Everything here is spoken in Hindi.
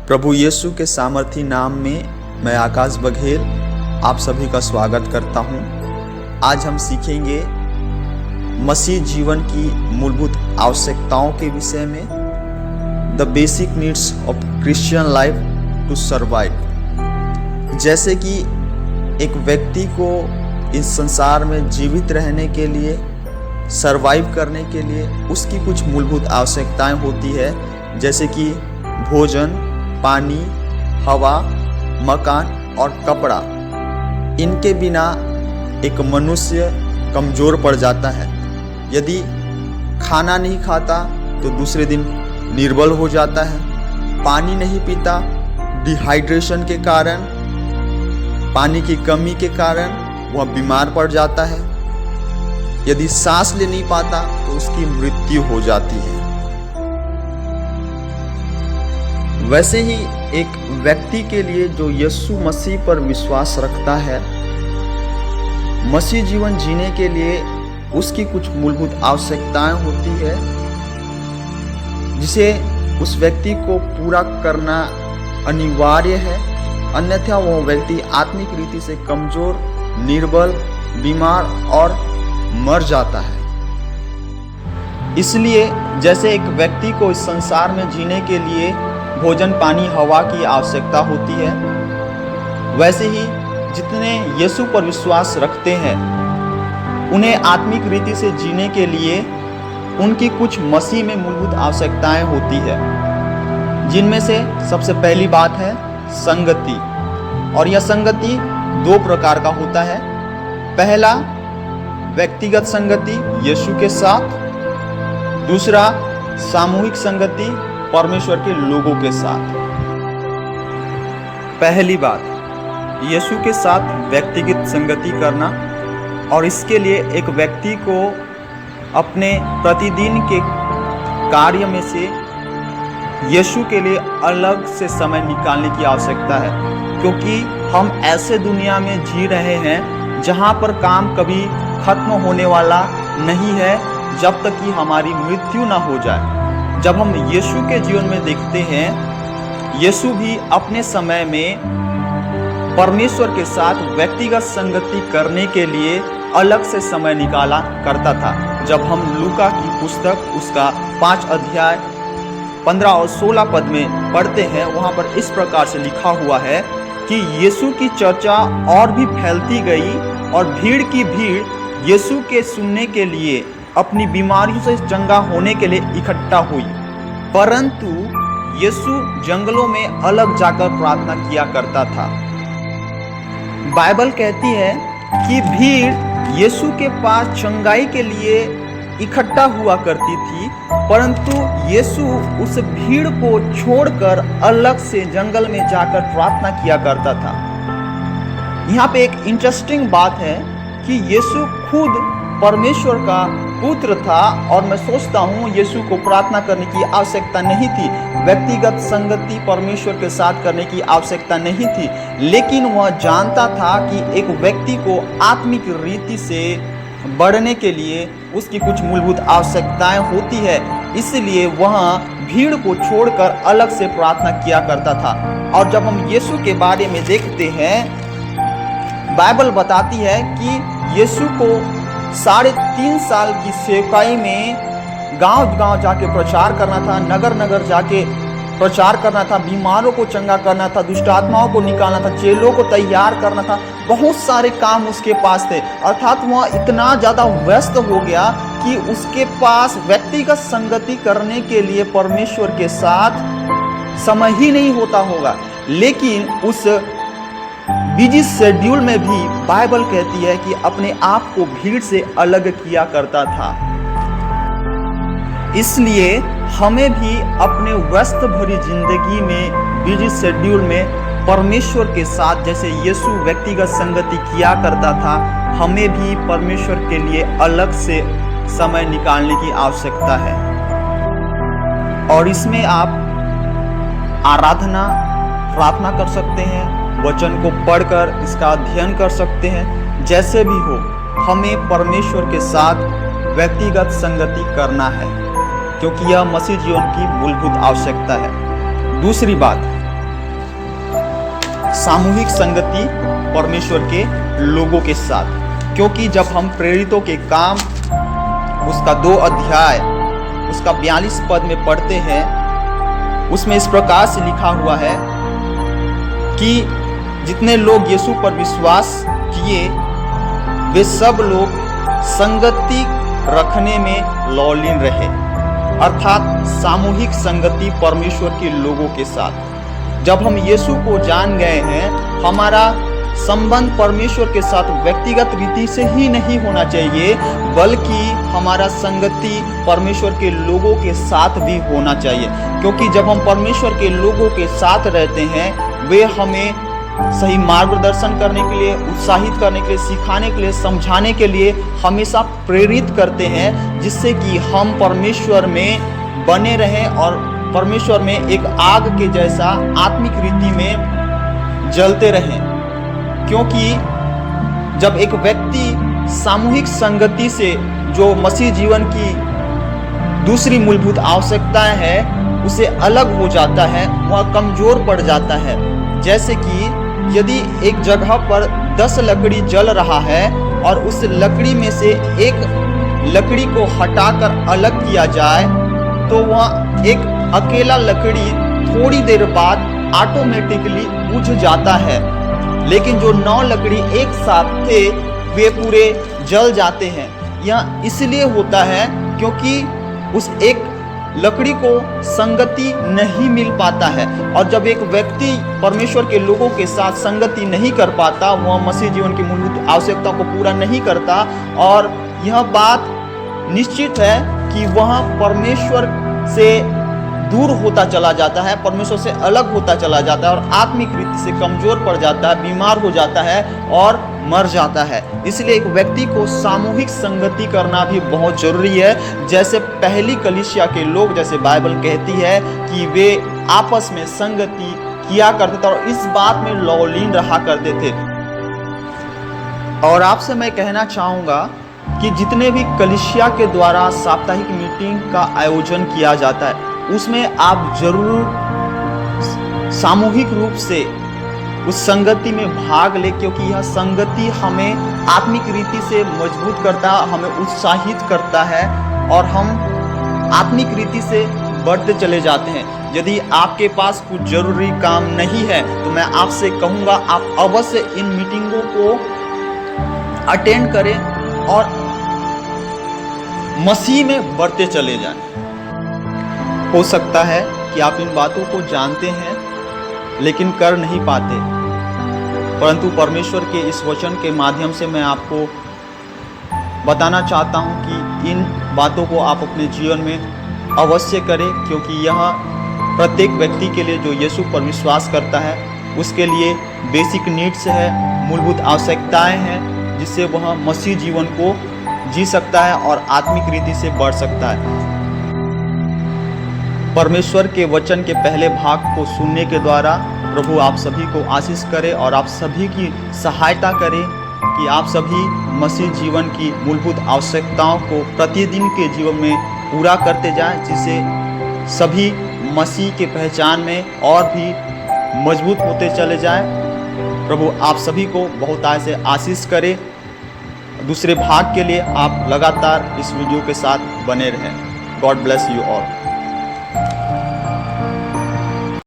प्रभु यीशु के सामर्थी नाम में मैं आकाश बघेल आप सभी का स्वागत करता हूं। आज हम सीखेंगे मसीह जीवन की मूलभूत आवश्यकताओं के विषय में, the basic needs of Christian life to survive. जैसे कि एक व्यक्ति को इस संसार में जीवित रहने के लिए, सर्वाइव करने के लिए उसकी कुछ मूलभूत आवश्यकताएं होती है, जैसे कि भोजन, पानी, हवा, मकान और कपड़ा। इनके बिना एक मनुष्य कमज़ोर पड़ जाता है। यदि खाना नहीं खाता तो दूसरे दिन निर्बल हो जाता है। पानी नहीं पीता, डिहाइड्रेशन के कारण, पानी की कमी के कारण वह बीमार पड़ जाता है। यदि सांस ले नहीं पाता तो उसकी मृत्यु हो जाती है। वैसे ही एक व्यक्ति के लिए जो यीशु मसीह पर विश्वास रखता है, मसीह जीवन जीने के लिए उसकी कुछ मूलभूत आवश्यकताएं होती है, जिसे उस व्यक्ति को पूरा करना अनिवार्य है। अन्यथा वह व्यक्ति आत्मिक रीति से कमजोर, निर्बल, बीमार और मर जाता है। इसलिए जैसे एक व्यक्ति को इस संसार में जीने के लिए भोजन, पानी, हवा की आवश्यकता होती है, वैसे ही जितने यीशु पर विश्वास रखते हैं उन्हें आत्मिक रीति से जीने के लिए उनकी कुछ मसीह में मूलभूत आवश्यकताएं होती है, जिनमें से सबसे पहली बात है संगति। और यह संगति दो प्रकार का होता है। पहला व्यक्तिगत संगति यीशु के साथ, दूसरा सामूहिक संगति परमेश्वर के लोगों के साथ। पहली बात, यीशु के साथ व्यक्तिगत संगति करना, और इसके लिए एक व्यक्ति को अपने प्रतिदिन के कार्य में से यीशु के लिए अलग से समय निकालने की आवश्यकता है, क्योंकि हम ऐसे दुनिया में जी रहे हैं जहां पर काम कभी खत्म होने वाला नहीं है जब तक कि हमारी मृत्यु ना हो जाए। जब हम यीशु के जीवन में देखते हैं, यीशु भी अपने समय में परमेश्वर के साथ व्यक्तिगत संगति करने के लिए अलग से समय निकाला करता था। जब हम लूका की पुस्तक उसका 5 अध्याय 15 और 16 पद में पढ़ते हैं, वहाँ पर इस प्रकार से लिखा हुआ है कि यीशु की चर्चा और भी फैलती गई और भीड़ की भीड़ यीशु के सुनने के लिए अपनी बीमारियों से चंगा होने के लिए इकट्ठा हुई। परंतु यीशु जंगलों में अलग जाकर प्रार्थना किया करता था। बाइबल कहती है कि भीड़ यीशु के पास चंगाई के लिए इकट्ठा हुआ करती थी, परंतु यीशु उस भीड़ को छोड़कर अलग से जंगल में जाकर प्रार्थना किया करता था। यहाँ पे एक इंटरेस्टिंग बात है कि यीशु खुद परमेश्वर का पुत्र था, और मैं सोचता हूँ यीशु को प्रार्थना करने की आवश्यकता नहीं थी, व्यक्तिगत संगति परमेश्वर के साथ करने की आवश्यकता नहीं थी, लेकिन वह जानता था कि एक व्यक्ति को आत्मिक रीति से बढ़ने के लिए उसकी कुछ मूलभूत आवश्यकताएं होती है, इसलिए वह भीड़ को छोड़कर अलग से प्रार्थना किया करता था। और जब हम यीशु के बारे में देखते हैं, बाइबल बताती है कि यीशु को 3.5 साल की सेवकाई में गांव-गांव जाके प्रचार करना था, नगर नगर जाके प्रचार करना था, बीमारों को चंगा करना था, दुष्ट आत्माओं को निकालना था, चेलों को तैयार करना था। बहुत सारे काम उसके पास थे, अर्थात वह इतना ज़्यादा व्यस्त हो गया कि उसके पास व्यक्तिगत संगति करने के लिए परमेश्वर के साथ समय ही नहीं होता होगा। लेकिन उस बिजी शेड्यूल में भी बाइबल कहती है कि अपने आप को भीड़ से अलग किया करता था। इसलिए हमें भी अपने व्यस्त भरी जिंदगी में, बिजी शेड्यूल में परमेश्वर के साथ, जैसे यीशु व्यक्तिगत संगति किया करता था, हमें भी परमेश्वर के लिए अलग से समय निकालने की आवश्यकता है। और इसमें आप आराधना, प्रार्थना कर सकते हैं, वचन को पढ़कर इसका अध्ययन कर सकते हैं। जैसे भी हो, हमें परमेश्वर के साथ व्यक्तिगत संगति करना है, क्योंकि यह मसीह जीवन की मूलभूत आवश्यकता है। दूसरी बात, सामूहिक संगति परमेश्वर के लोगों के साथ। क्योंकि जब हम प्रेरितों के काम उसका 2 अध्याय उसका 42 पद में पढ़ते हैं, उसमें इस प्रकार से लिखा हुआ है कि जितने लोग यीशु पर विश्वास किए वे सब लोग संगति रखने में लौलीन रहे, अर्थात सामूहिक संगति परमेश्वर के लोगों के साथ। जब हम यीशु को जान गए हैं, हमारा संबंध परमेश्वर के साथ व्यक्तिगत रीति से ही नहीं होना चाहिए, बल्कि हमारा संगति परमेश्वर के लोगों के साथ भी होना चाहिए। क्योंकि जब हम परमेश्वर के लोगों के साथ रहते हैं, वे हमें सही मार्गदर्शन करने के लिए, उत्साहित करने के लिए, सिखाने के लिए, समझाने के लिए हमेशा प्रेरित करते हैं, जिससे कि हम परमेश्वर में बने रहें और परमेश्वर में एक आग के जैसा आत्मिक रीति में जलते रहें। क्योंकि जब एक व्यक्ति सामूहिक संगति से जो मसीह जीवन की दूसरी मूलभूत आवश्यकताएं हैं उसे अलग हो जाता है, वह कमजोर पड़ जाता है। जैसे कि यदि एक जगह पर 10 लकड़ी जल रहा है और उस लकड़ी में से एक लकड़ी को हटाकर अलग किया जाए, तो वह एक अकेला लकड़ी थोड़ी देर बाद ऑटोमेटिकली बुझ जाता है। लेकिन जो 9 लकड़ी एक साथ थे वे पूरे जल जाते हैं। यह इसलिए होता है क्योंकि उस एक लकड़ी को संगति नहीं मिल पाता है। और जब एक व्यक्ति परमेश्वर के लोगों के साथ संगति नहीं कर पाता, वह मसीह जीवन की मूलभूत आवश्यकता को पूरा नहीं करता, और यह बात निश्चित है कि वह परमेश्वर से दूर होता चला जाता है, परमेश्वर से अलग होता चला जाता है और आत्मिक रीति से कमजोर पड़ जाता है, बीमार हो जाता है और मर जाता है। इसलिए एक व्यक्ति को सामूहिक संगति करना भी बहुत जरूरी है। जैसे पहली कलीसिया के लोग, जैसे बाइबल कहती है कि वे आपस में संगति किया करते थे और इस बात में लौलीन रहा करते थे। और आपसे मैं कहना चाहूँगा कि जितने भी कलीसिया के द्वारा साप्ताहिक मीटिंग का आयोजन किया जाता है, उसमें आप जरूर सामूहिक रूप से उस संगति में भाग ले, क्योंकि यह संगति हमें आत्मिक रीति से मजबूत करता है, हमें उत्साहित करता है और हम आत्मिक रीति से बढ़ते चले जाते हैं। यदि आपके पास कुछ जरूरी काम नहीं है तो मैं आपसे कहूँगा आप अवश्य इन मीटिंगों को अटेंड करें और मसीह में बढ़ते चले जाएं। हो सकता है कि आप इन बातों को जानते हैं लेकिन कर नहीं पाते, परंतु परमेश्वर के इस वचन के माध्यम से मैं आपको बताना चाहता हूं कि इन बातों को आप अपने जीवन में अवश्य करें, क्योंकि यह प्रत्येक व्यक्ति के लिए जो यीशु पर विश्वास करता है उसके लिए बेसिक नीड्स है, मूलभूत आवश्यकताएं हैं, जिससे वह मसीह जीवन को जी सकता है और आत्मिक रीति से बढ़ सकता है। परमेश्वर के वचन के पहले भाग को सुनने के द्वारा प्रभु आप सभी को आशीष करे और आप सभी की सहायता करे कि आप सभी मसीह जीवन की मूलभूत आवश्यकताओं को प्रतिदिन के जीवन में पूरा करते जाएं, जिससे सभी मसीह के पहचान में और भी मजबूत होते चले जाएं। प्रभु आप सभी को बहुत से आशीष करे। दूसरे भाग के लिए आप लगातार इस वीडियो के साथ बने रहें। God bless you all.